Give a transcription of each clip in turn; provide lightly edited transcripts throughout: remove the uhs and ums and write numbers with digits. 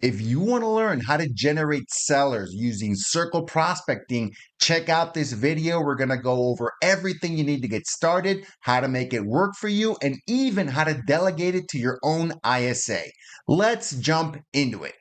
If you want to learn how to generate sellers using circle prospecting, check out this video. We're going to go over everything you need to get started, how to make it work for you, and even how to delegate it to your own ISA. Let's jump into it.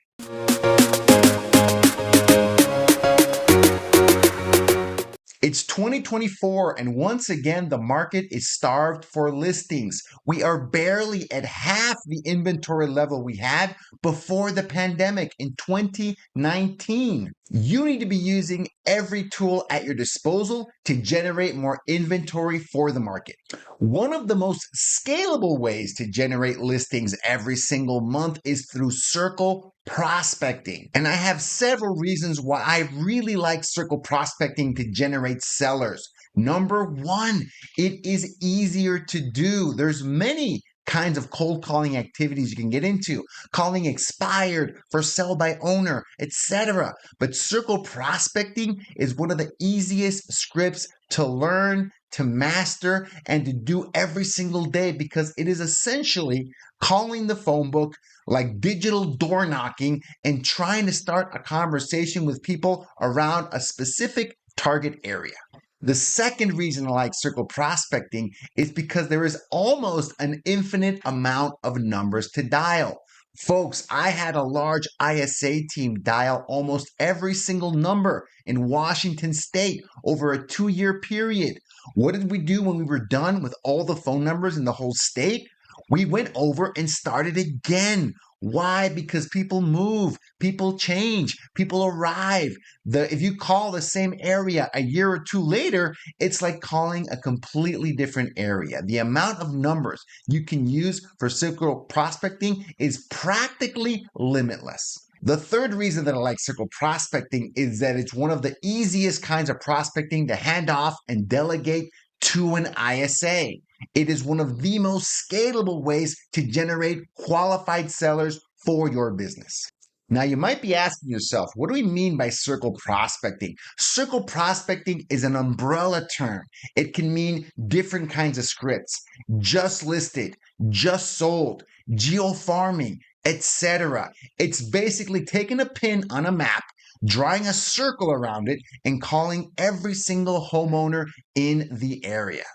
It's 2024, and once again, the market is starved for listings. We are barely at half the inventory level we had before the pandemic in 2019. You need to be using every tool at your disposal to generate more inventory for the market. One of the most scalable ways to generate listings every single month is through circle prospecting. And I have several reasons why I really like circle prospecting to generate sellers. Number one, it is easier to do. There's many kinds of cold calling activities you can get into, calling expired, for sale by owner, etc. But circle prospecting is one of the easiest scripts to learn, to master, and to do every single day because it is essentially calling the phone book like digital door knocking and trying to start a conversation with people around a specific target area. The second reason I like circle prospecting is because there is almost an infinite amount of numbers to dial. Folks, I had a large ISA team dial almost every single number in Washington State over a 2-year period. What did we do when we were done with all the phone numbers in the whole state? We went over and started again. Why? Because people move, people change, people arrive. If you call the same area a year or two later, it's like calling a completely different area. The amount of numbers you can use for circle prospecting is practically limitless. The third reason that I like circle prospecting is that it's one of the easiest kinds of prospecting to hand off and delegate to an ISA. It is one of the most scalable ways to generate qualified sellers for your business. Now, you might be asking yourself, what do we mean by circle prospecting? Circle prospecting is an umbrella term. It can mean different kinds of scripts, just listed, just sold, geo farming, etc. It's basically taking a pin on a map, drawing a circle around it, and calling every single homeowner in the area.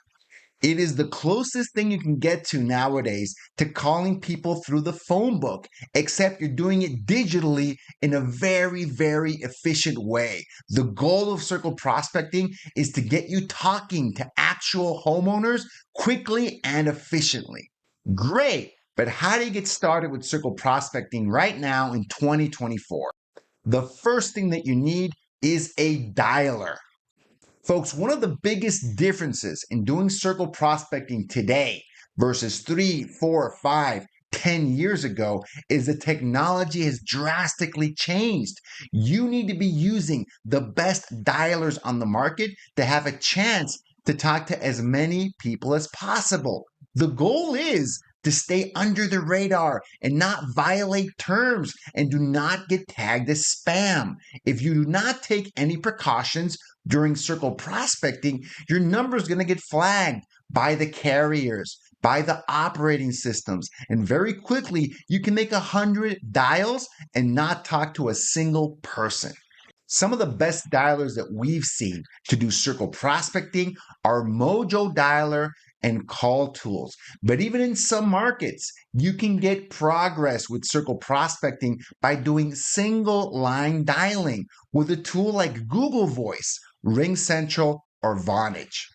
It is the closest thing you can get to nowadays to calling people through the phone book, except you're doing it digitally in a very, very efficient way. The goal of circle prospecting is to get you talking to actual homeowners quickly and efficiently. Great, but how do you get started with circle prospecting right now in 2024? The first thing that you need is a dialer. Folks, one of the biggest differences in doing circle prospecting today versus 3, 4, 5, 10 years ago is the technology has drastically changed. You need to be using the best dialers on the market to have a chance to talk to as many people as possible. The goal is to stay under the radar and not violate terms and do not get tagged as spam. If you do not take any precautions during circle prospecting, your number is going to get flagged by the carriers, by the operating systems, and very quickly you can make 100 dials and not talk to a single person. Some of the best dialers that we've seen to do circle prospecting are Mojo Dialer and Call Tools. But even in some markets, you can get progress with circle prospecting by doing single line dialing with a tool like Google Voice, RingCentral, or Vonage.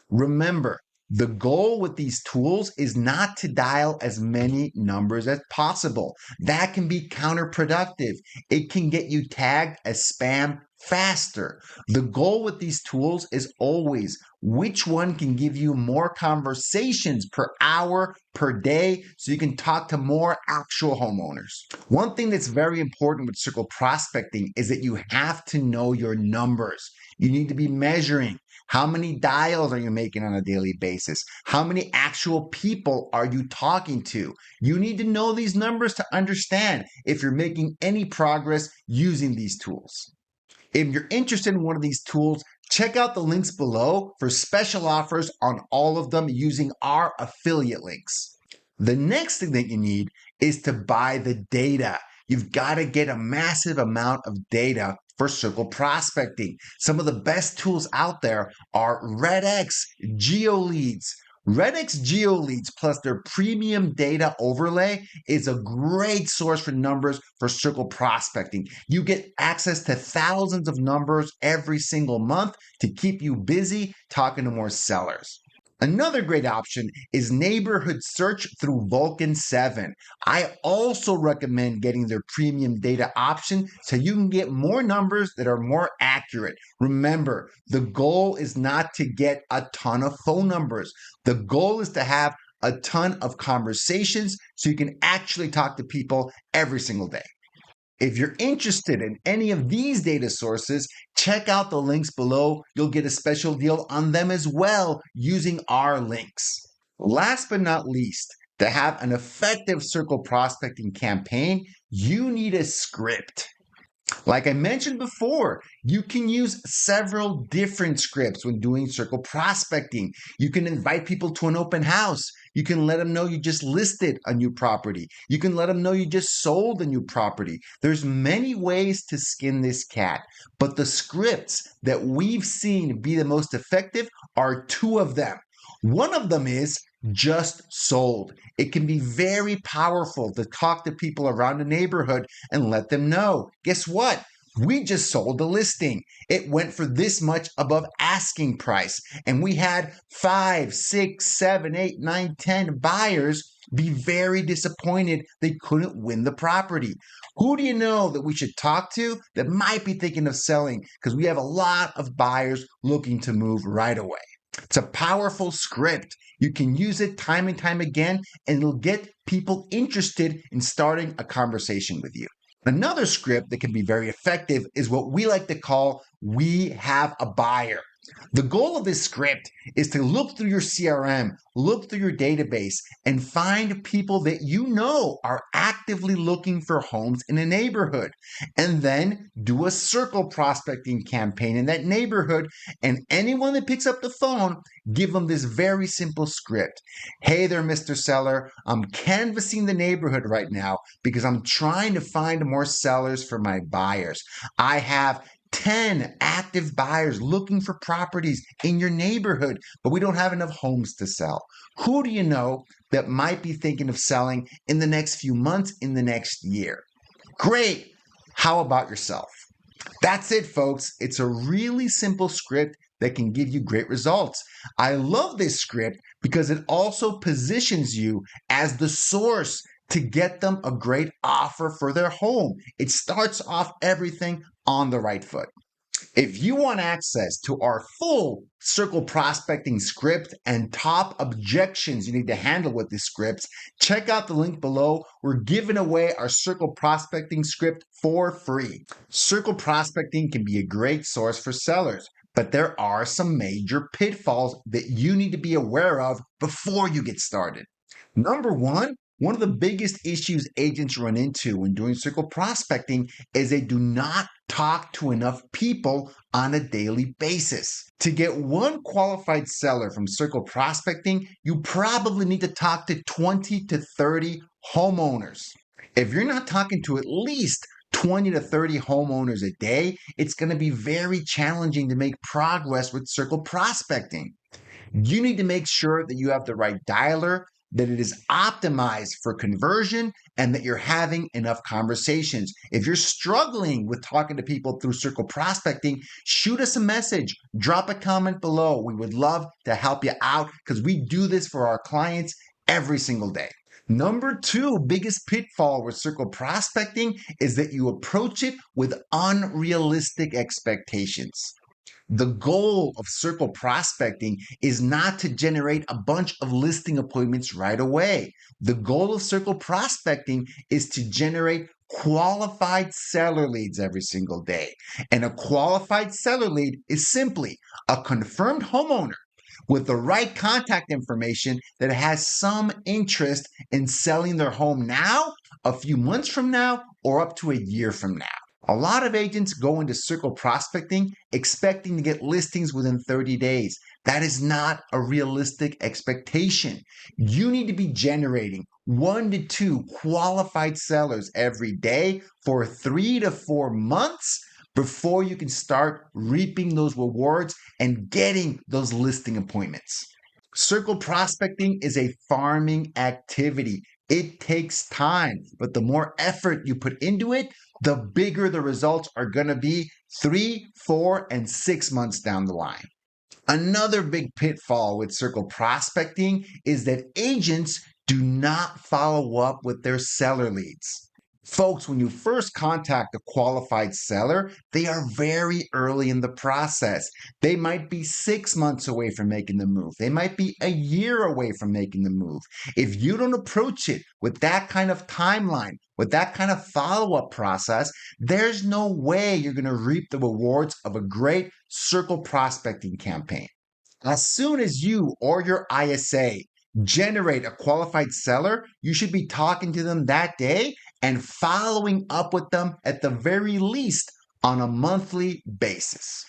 Remember, the goal with these tools is not to dial as many numbers as possible. That can be counterproductive. It can get you tagged as spam faster. The goal with these tools is always which one can give you more conversations per hour, per day, so you can talk to more actual homeowners. One thing that's very important with circle prospecting is that you have to know your numbers. You need to be measuring. How many dials are you making on a daily basis? How many actual people are you talking to? You need to know these numbers to understand if you're making any progress using these tools. If you're interested in one of these tools, check out the links below for special offers on all of them using our affiliate links. The next thing that you need is to buy the data. you've got to get a massive amount of data for circle prospecting. Some of the best tools out there are RedX, GeoLeads. RedX GeoLeads plus their premium data overlay is a great source for numbers for circle prospecting. You get access to thousands of numbers every single month to keep you busy talking to more sellers. Another great option is neighborhood search through Vulcan 7. I also recommend getting their premium data option so you can get more numbers that are more accurate. Remember, the goal is not to get a ton of phone numbers. The goal is to have a ton of conversations so you can actually talk to people every single day. If you're interested in any of these data sources, check out the links below. You'll get a special deal on them as well using our links. Last but not least, to have an effective circle prospecting campaign, you need a script. Like I mentioned before, you can use several different scripts when doing circle prospecting. You can invite people to an open house. You can let them know you just listed a new property. You can let them know you just sold a new property. There's many ways to skin this cat, but the scripts that we've seen be the most effective are two of them. One of them is just sold. It can be very powerful to talk to people around the neighborhood and let them know, guess what? We just sold a listing. It went for this much above asking price. And we had 5, 6, 7, 8, 9, 10 buyers be very disappointed they couldn't win the property. Who do you know that we should talk to that might be thinking of selling? Because we have a lot of buyers looking to move right away. It's a powerful script. You can use it time and time again, and it'll get people interested in starting a conversation with you. Another script that can be very effective is what we like to call "We Have a Buyer." The goal of this script is to look through your CRM, look through your database, and find people that you know are actively looking for homes in a neighborhood. And then do a circle prospecting campaign in that neighborhood. And anyone that picks up the phone, give them this very simple script. Hey there, Mr. Seller. I'm canvassing the neighborhood right now because I'm trying to find more sellers for my buyers. I have 10 active buyers looking for properties in your neighborhood, but we don't have enough homes to sell. Who do you know that might be thinking of selling in the next few months, in the next year? Great. How about yourself? That's it, folks. It's a really simple script that can give you great results. I love this script because it also positions you as the source to get them a great offer for their home. It starts off everything on the right foot. If you want access to our full circle prospecting script and top objections you need to handle with these scripts, check out the link below. We're giving away our circle prospecting script for free. Circle prospecting can be a great source for sellers, but there are some major pitfalls that you need to be aware of before you get started. Number one of the biggest issues agents run into when doing circle prospecting is they do not talk to enough people on a daily basis. To get one qualified seller from circle prospecting, you probably need to talk to 20 to 30 homeowners. If you're not talking to at least 20 to 30 homeowners a day, it's going to be very challenging to make progress with circle prospecting. You need to make sure that you have the right dialer, that it is optimized for conversion, and that you're having enough conversations. If you're struggling with talking to people through circle prospecting, shoot us a message, drop a comment below. We would love to help you out because we do this for our clients every single day. Number two, biggest pitfall with circle prospecting is that you approach it with unrealistic expectations. The goal of circle prospecting is not to generate a bunch of listing appointments right away. The goal of circle prospecting is to generate qualified seller leads every single day. And a qualified seller lead is simply a confirmed homeowner with the right contact information that has some interest in selling their home now, a few months from now, or up to a year from now. A lot of agents go into circle prospecting expecting to get listings within 30 days. That is not a realistic expectation. You need to be generating 1 to 2 qualified sellers every day for 3 to 4 months before you can start reaping those rewards and getting those listing appointments. Circle prospecting is a farming activity. It takes time, but the more effort you put into it, the bigger the results are going to be 3, 4, and 6 months down the line. Another big pitfall with circle prospecting is that agents do not follow up with their seller leads. Folks, when you first contact a qualified seller, they are very early in the process. They might be 6 months away from making the move. They might be a year away from making the move. If you don't approach it with that kind of timeline, with that kind of follow up process, there's no way you're going to reap the rewards of a great circle prospecting campaign. As soon as you or your ISA generate a qualified seller, you should be talking to them that day and following up with them at the very least on a monthly basis.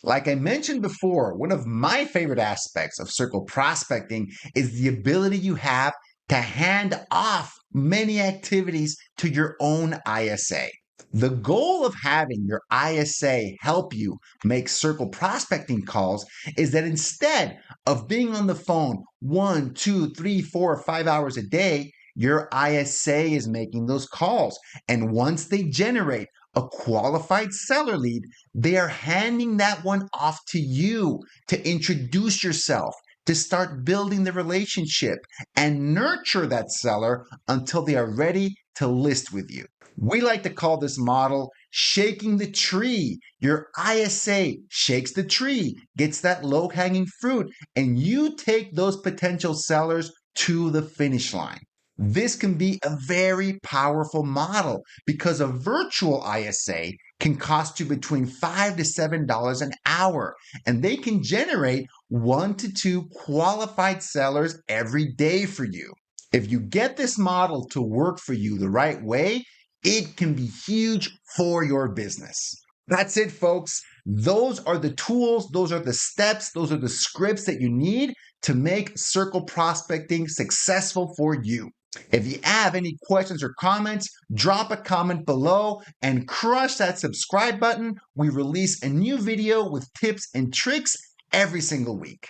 Like I mentioned before, one of my favorite aspects of circle prospecting is the ability you have to hand off many activities to your own ISA. The goal of having your ISA help you make circle prospecting calls is that instead of being on the phone 1, 2, 3, 4, 5 hours a day, your ISA is making those calls. And once they generate a qualified seller lead, they are handing that one off to you to introduce yourself, to start building the relationship and nurture that seller until they are ready to list with you. We like to call this model shaking the tree. Your ISA shakes the tree, gets that low hanging fruit, and you take those potential sellers to the finish line. This can be a very powerful model because a virtual ISA can cost you between $5 to $7 an hour, and they can generate 1 to 2 qualified sellers every day for you. If you get this model to work for you the right way, it can be huge for your business. That's it, folks. Those are the tools, those are the steps, those are the scripts that you need to make circle prospecting successful for you. If you have any questions or comments, drop a comment below and crush that subscribe button. We release a new video with tips and tricks every single week.